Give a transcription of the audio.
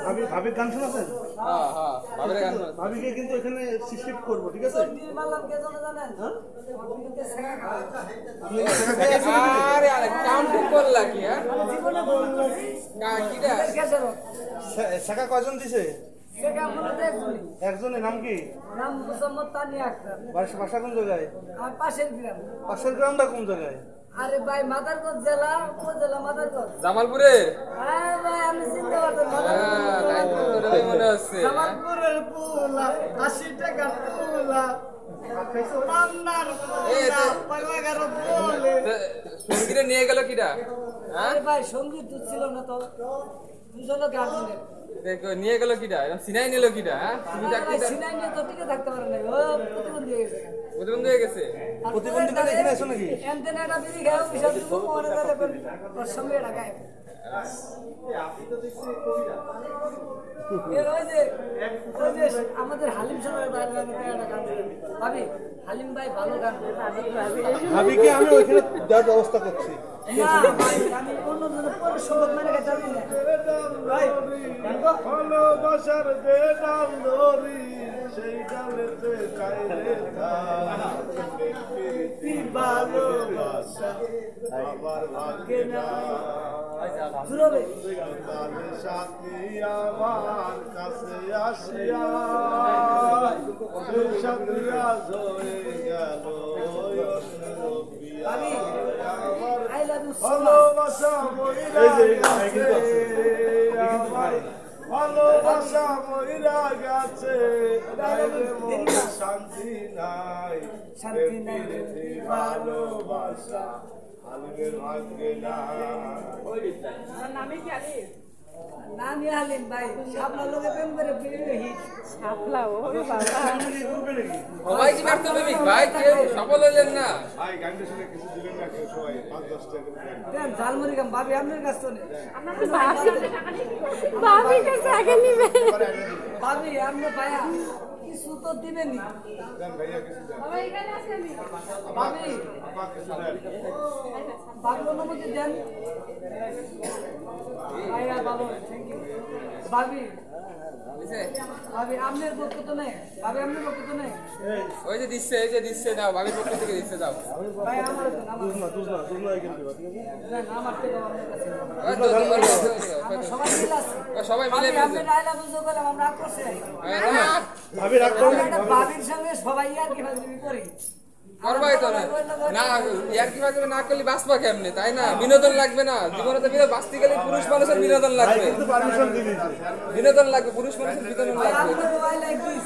ভাবি ভাবির গান শোনাছেন? হ্যাঁ হ্যাঁ ভাবির গান শোনাছেন। ভাবিকে কিন্তু এখানে শিফট করবো, ঠিক আছে? আরে আরে কাউন্টিং করলা কি? হ্যাঁ কিটা শেখা কয়জন দিছে? একজনের নাম কি? নাম মুহাম্মদ তানিয়া আক্তার। বাসা কোন জায়গায়? আর পাশের গ্রাম। পাশের গ্রামটা কোন জায়গায়? আরে ভাই মাদারগঞ্জ জেলা, উপজেলা মাদারগঞ্জ। জামালপুরে? হ্যাঁ ভাই আমি চিনতে পারতাম হ্যাঁ তাই তো তোরই মনে হচ্ছে। জামালপুরের পোলা 80 টাকা তোলা। পান্নার পোলা পাগলাগার বলে। সঙ্গীরে নিয়ে গেল কিটা? হ্যাঁ আরে ভাই সঙ্গীত তো ছিল না তো। দুজন গার্জেনের। দেখো নিয়ে গেল কিটা? এরকম সিনাই নিল কিটা? হ্যাঁ তুমি ভাই সিনাই নিয়ে তো টিকে থাকতে পারে না। ও প্রতিবন্ধী হয়ে গেছে। প্রতিবন্ধী হয়ে গেছে? প্রতিবন্ধীটা এখানে এসো নাকি? এন্টেনাটা বিড়ি খাও বিশাল দুঃখ মনে করে ওর সঙ্গে ঢাকায়। আমাদের হালিম সাহেবের বাইরে একটা গান ভাবি হালিম ভাই ভালো গান ভাবিকে আমি ওইখানে দেওয়ার ব্যবস্থা করছি। না ভাই আমি অন্য জনের পরে সম্পদ মানে গেছে আমি না ভাই ভালোবাসার যে ডাল ধরি সেই ডালেতে চাইলে ভালোবাসা আমার ভাগ্যে না জুড়বে সাথী আমার কাছে আসিয়া সাথী আজ হয়ে গেল আমি I love you so much ভালোবাসা মইরা গেছে ভালোবাসা মইরা গেছে শান্তি নাই শান্তি নাই ভালোবাসা আলমের ভাগ্যে না। নামি হালিম ভাই সাপলা লোকে প্রেম করে বিয়ে হিট সাপলা ও বাবা সবাই কি ব্যর্থ প্রেমিক ভাই? কেউ সফল হইলেন না। ভাই গানটা শুনে কিছু দিলেন না কেউ? সবাই 5-10 টাকা দেন ঝালমুড়ি গাম ভাবি আপনার কাছ থেকে ভাবি কাছে আগে নিবে ভাবি আপনি ভাইয়া কিছু তো দিবেনি দেন ভাইয়া কিছু দেন ভাবি আপা কিছু দেন ভাবি অনুমতি দেন ভাইয়া ভালো থ্যাংক ইউ ভাবি বুঝছে? ভাবি আপনার পক্ষ তো নেই ভাবি আপনার পক্ষ তো নেই ওই যে দিচ্ছে এই যে দিচ্ছে দাও ভাবির পক্ষ থেকে দিচ্ছে দাও। ভাই আমার তো আমার দুজনা এখানে দিবা, ঠিক আছে? দেন আমার থেকে আপনার কাছে ওই তো, আমরা সবাই মিলে আছি সবাই মিলে ভাবি, মিলে আপনি রায়লা বুঝো করে আমরা রাগ করছি ভাবি রাগ করো না। একটা ভাবির সঙ্গে সবাই আর কি ভাবি করি করবাই তো না না ইয়ার কি ভাবে না করলে বাঁচবা কেমনে, তাই না? বিনোদন লাগবে না জীবনে? তো বিনোদন বাঁচতে গেলে পুরুষ মানুষের বিনোদন ভাই লাগবে, কিন্তু পারমিশন দিয়ে দিয়েছে। বিনোদন লাগবে, পুরুষ মানুষের বিনোদন লাগবে। I like this.